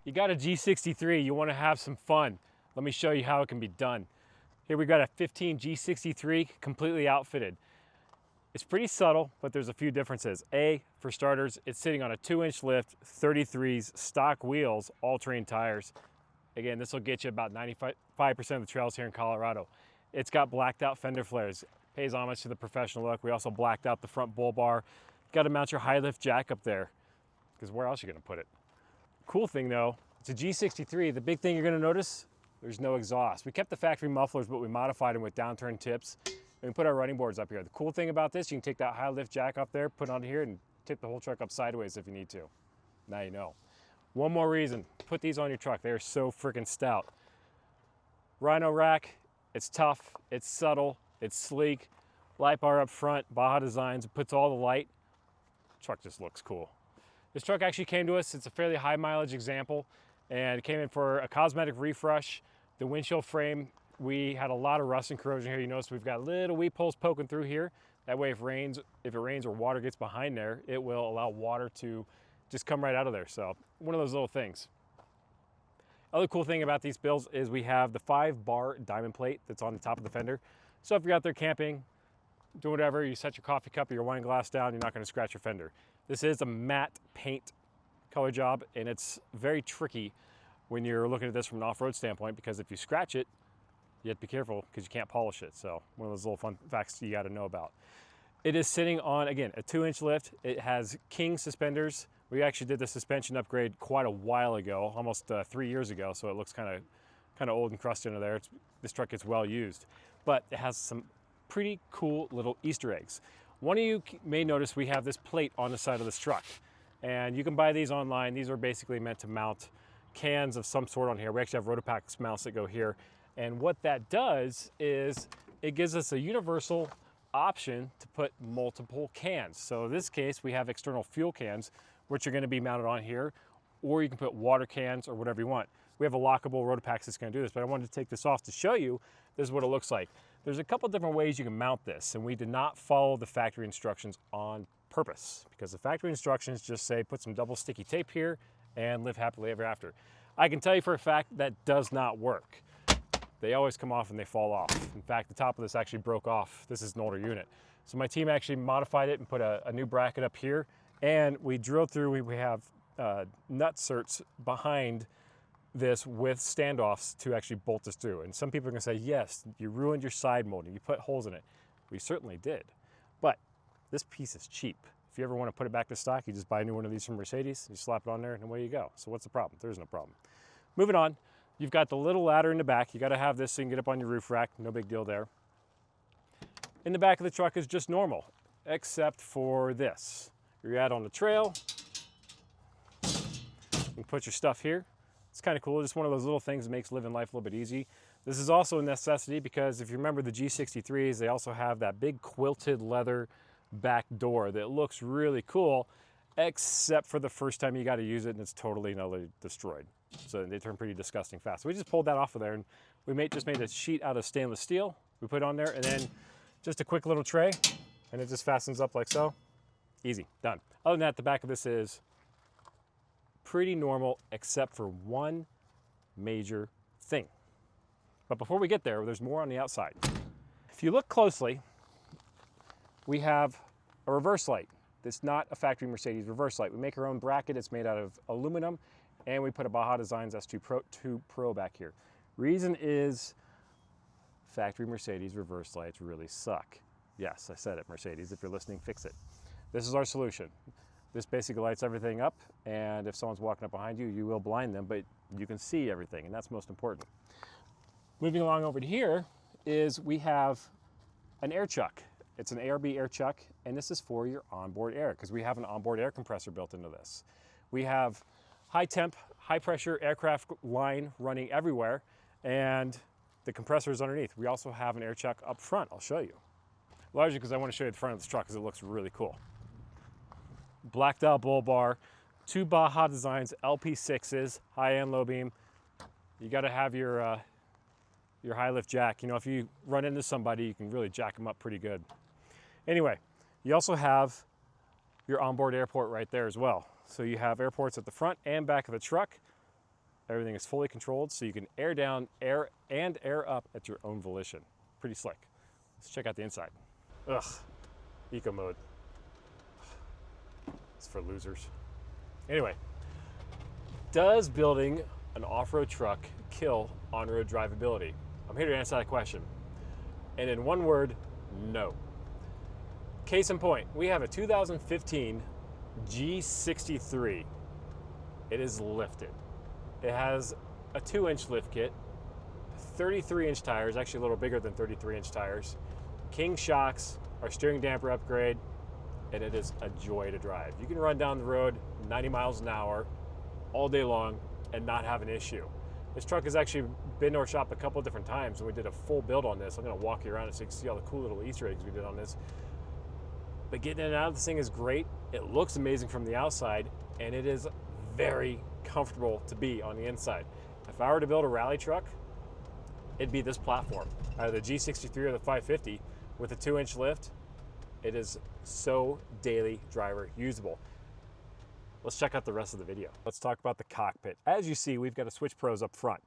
You got a G63, you want to have some fun. Let me show you how it can be done. Here we got a 15 G63 completely outfitted. It's pretty subtle, but there's a few differences. A, for starters, it's sitting on a 2-inch lift, 33s, stock wheels, all-terrain tires. Again, this will get you about 95% of the trails here in Colorado. It's got blacked out fender flares. Pays homage to the professional look. We also blacked out the front bull bar. Got to mount your high lift jack up there, because where else are you going to put it? Cool thing though, it's a G63. The big thing you're going to notice, there's no exhaust. We kept the factory mufflers, but we modified them with downturn tips. And we put our running boards up here. The cool thing about this, you can take that high lift jack up there, put it on here, and tip the whole truck up sideways if you need to. Now you know. One more reason, put these on your truck. They are so freaking stout. Rhino rack, it's tough, it's subtle, it's sleek. Light bar up front, Baja Designs, it puts all the light. Truck just looks cool. This truck actually came to us, it's a fairly high mileage example, and it came in for a cosmetic refresh. The windshield frame, we had a lot of rust and corrosion here. You notice we've got little weep holes poking through here. That way if it rains or water gets behind there, it will allow water to just come right out of there. So one of those little things. Other cool thing about these builds is we have the 5-bar diamond plate that's on the top of the fender. So if you're out there camping, doing whatever, you set your coffee cup or your wine glass down, you're not going to scratch your fender. This is a matte paint color job, and it's very tricky when you're looking at this from an off-road standpoint, because if you scratch it, you have to be careful because you can't polish it. So one of those little fun facts you got to know about. It is sitting on, again, a 2-inch lift. It has King suspenders. We actually did the suspension upgrade quite a while ago, almost 3 years ago, so it looks kind of old and crusty under there. This truck gets well used, but it has some pretty cool little Easter eggs. One of you may notice we have this plate on the side of this truck, and you can buy these online. These are basically meant to mount cans of some sort on here. We actually have Rotopax mounts that go here, and what that does is it gives us a universal option to put multiple cans. So in this case, we have external fuel cans, which are going to be mounted on here, or you can put water cans or whatever you want. We have a lockable Rotopax that's going to do this, but I wanted to take this off to show you this is what it looks like. There's a couple different ways you can mount this, and we did not follow the factory instructions on purpose, because the factory instructions just say put some double sticky tape here and live happily ever after. I can tell you for a fact that does not work. They always come off and they fall off. In fact, the top of this actually broke off. This is an older unit. So my team actually modified it and put a new bracket up here, and we drilled through, we have nut certs behind this with standoffs to actually bolt this through. And some people are gonna say, yes, you ruined your side molding, you put holes in it. We certainly did, but this piece is cheap. If you ever wanna put it back to stock, you just buy a new one of these from Mercedes, you slap it on there, and away you go. So what's the problem? There's no problem. Moving on, you've got the little ladder in the back. You gotta have this so you can get up on your roof rack, no big deal there. In the back of the truck is just normal, except for this. You're out on the trail, you can put your stuff here. It's kind of cool, just one of those little things that makes living life a little bit easy. This is also a necessity because if you remember the G63s, they also have that big quilted leather back door that looks really cool, except for the first time you got to use it and it's totally and utterly destroyed. So they turn pretty disgusting fast. So we just pulled that off of there, and we just made a sheet out of stainless steel. We put it on there, and then just a quick little tray, and it just fastens up like so. Easy, done. Other than that, the back of this is pretty normal, except for one major thing. But before we get there, there's more on the outside. If you look closely, we have a reverse light. That's not a factory Mercedes reverse light. We make our own bracket. It's made out of aluminum, and we put a Baja Designs S2 Pro back here. Reason is factory Mercedes reverse lights really suck. Yes, I said it, Mercedes. If you're listening, fix it. This is our solution. This basically lights everything up, and if someone's walking up behind you, you will blind them, but you can see everything, and that's most important. Moving along over to here is we have an air chuck. It's an ARB air chuck, and this is for your onboard air, because we have an onboard air compressor built into this. We have high temp, high pressure aircraft line running everywhere, and the compressor is underneath. We also have an air chuck up front. I'll show you. Largely because I want to show you the front of this truck because it looks really cool. Blacked out bull bar, 2 Baja Designs LP6s, high and low beam. You got to have your high lift jack. You know, if you run into somebody, you can really jack them up pretty good. Anyway, you also have your onboard airport right there as well. So you have airports at the front and back of the truck. Everything is fully controlled, so you can air down, air up at your own volition. Pretty slick. Let's check out the inside. Ugh, eco mode. It's for losers. Anyway, does building an off-road truck kill on-road drivability? I'm here to answer that question. And in one word, no. Case in point, we have a 2015 G63. It is lifted. It has a 2-inch lift kit, 33-inch tires, actually a little bigger than 33-inch tires, King shocks, our steering damper upgrade, and it is a joy to drive. You can run down the road 90 miles an hour all day long and not have an issue. This truck has actually been to our shop a couple of different times, and we did a full build on this. I'm gonna walk you around it so you can see all the cool little Easter eggs we did on this. But getting in and out of this thing is great. It looks amazing from the outside, and it is very comfortable to be on the inside. If I were to build a rally truck, it'd be this platform, either the G63 or the 550 with a 2-inch lift. It is so daily driver usable. Let's check out the rest of the video. Let's talk about the cockpit. As you see, we've got a Switch Pros up front.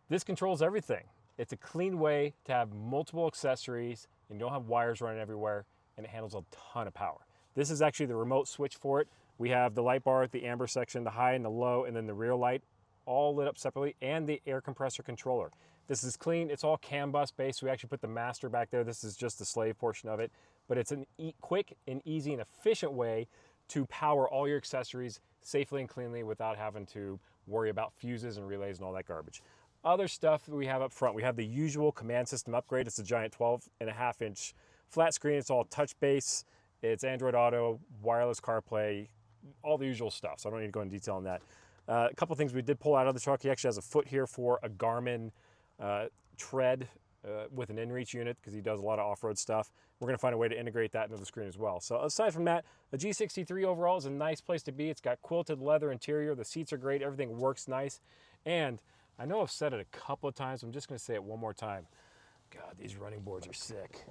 This controls everything. It's a clean way to have multiple accessories, and you don't have wires running everywhere, and it handles a ton of power. This is actually the remote switch for it. We have the light bar at the amber section, the high and the low, and then the rear light, all lit up separately, and the air compressor controller. This is clean. It's all CAN bus based. We actually put the master back there. This is just the slave portion of it, but it's a quick and easy and efficient way to power all your accessories safely and cleanly without having to worry about fuses and relays and all that garbage. Other stuff that we have up front, we have the usual command system upgrade. It's a giant 12.5-inch flat screen. It's all touch base. It's Android Auto, wireless CarPlay, all the usual stuff. So I don't need to go into detail on that. A couple things we did pull out of the truck. He actually has a foot here for a Garmin tread with an inReach unit because he does a lot of off-road stuff. We're going to find a way to integrate that into the screen as well. So aside from that, the G63 overall is a nice place to be. It's got quilted leather interior. The seats are great. Everything works nice. And I know I've said it a couple of times. I'm just going to say it one more time. God, these running boards are sick.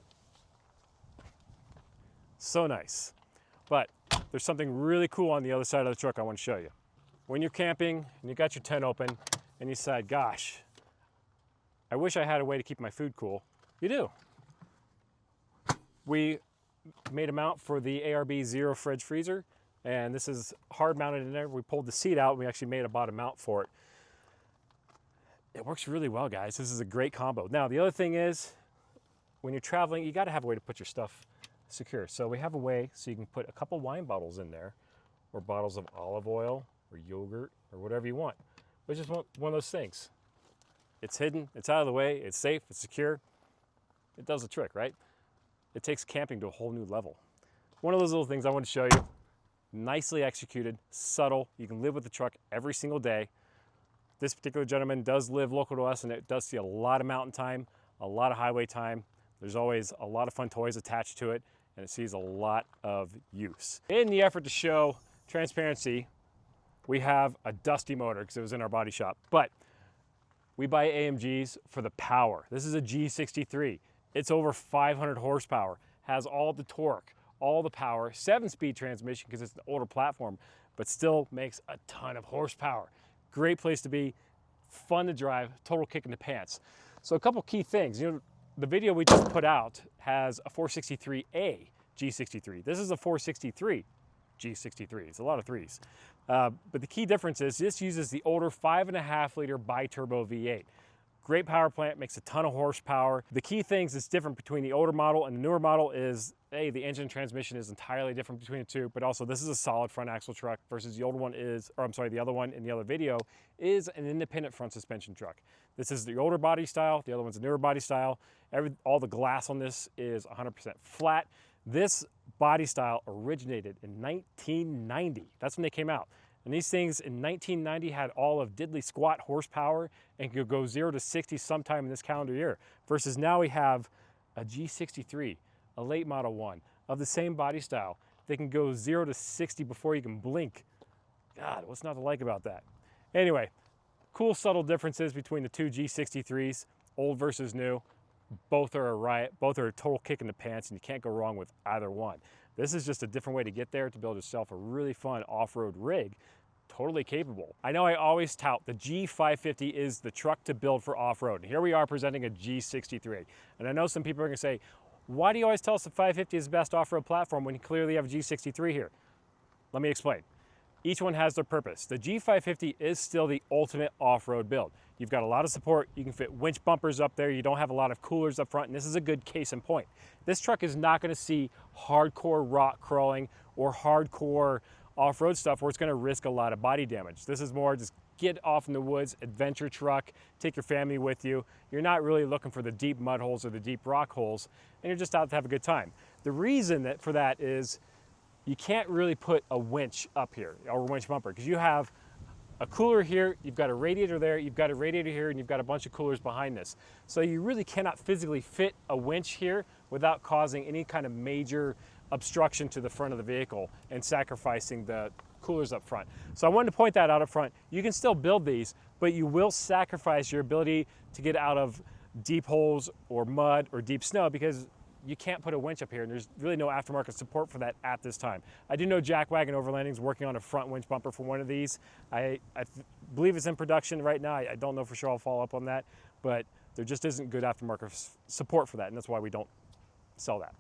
So nice. But there's something really cool on the other side of the truck I want to show you. When you're camping and you got your tent open and you decide, gosh, I wish I had a way to keep my food cool. You do. We made a mount for the ARB Zero fridge freezer, and this is hard mounted in there. We pulled the seat out and we actually made a bottom mount for it. It works really well, guys. This is a great combo. Now, the other thing is, when you're traveling, you gotta have a way to put your stuff secure. So we have a way so you can put a couple wine bottles in there, or bottles of olive oil, or yogurt, or whatever you want. It's just one of those things. It's hidden, it's out of the way, it's safe, it's secure. It does the trick, right? It takes camping to a whole new level. One of those little things I want to show you. Nicely executed, subtle. You can live with the truck every single day. This particular gentleman does live local to us, and it does see a lot of mountain time, a lot of highway time. There's always a lot of fun toys attached to it, and it sees a lot of use. In the effort to show transparency, we have a dusty motor because it was in our body shop, but we buy AMGs for the power. This is a G63. It's over 500 horsepower, has all the torque, all the power, 7-speed transmission because it's an older platform, but still makes a ton of horsepower. Great place to be, fun to drive, total kick in the pants. So a couple key things. You know, the video we just put out has a 463A G63. This is a 463 G63. It's a lot of threes. But the key difference is this uses the older 5.5-liter bi-turbo V8. Great power plant, makes a ton of horsepower. The key things that's different between the older model and the newer model is, A, the engine and transmission is entirely different between the two, but also this is a solid front axle truck versus the older one is, or I'm sorry, the other one in the other video is an independent front suspension truck. This is the older body style, the other one's a newer body style. All the glass on this is 100% flat. This body style originated in 1990. That's when they came out. And these things in 1990 had all of diddly squat horsepower and could go 0 to 60 sometime in this calendar year. Versus now we have a G63, a late model one, of the same body style. They can go 0 to 60 before you can blink. God, what's not to like about that? Anyway, cool subtle differences between the two G63s, old versus new. Both are a riot, both are a total kick in the pants, and you can't go wrong with either one. This is just a different way to get there to build yourself a really fun off-road rig totally capable. I know I always tout the G550 is the truck to build for off-road. Here we are presenting a G63. And I know some people are gonna say, why do you always tell us the 550 is the best off-road platform when you clearly have a G63 here? Let me explain. Each one has their purpose. The G550 is still the ultimate off-road build. You've got a lot of support, you can fit winch bumpers up there, you don't have a lot of coolers up front, and this is a good case in point. This truck is not gonna see hardcore rock crawling or hardcore off-road stuff where it's gonna risk a lot of body damage. This is more just get off in the woods, adventure truck, take your family with you. You're not really looking for the deep mud holes or the deep rock holes, and you're just out to have a good time. The reason for that is you can't really put a winch up here or a winch bumper because you have a cooler here, you've got a radiator there, you've got a radiator here, and you've got a bunch of coolers behind this. So you really cannot physically fit a winch here without causing any kind of major obstruction to the front of the vehicle and sacrificing the coolers up front. So I wanted to point that out up front. You can still build these, but you will sacrifice your ability to get out of deep holes or mud or deep snow because you can't put a winch up here, and there's really no aftermarket support for that at this time. I do know G-Wagon Overlanding is working on a front winch bumper for one of these. I believe it's in production right now. I don't know for sure. I'll follow up on that, but there just isn't good aftermarket support for that, and that's why we don't sell that.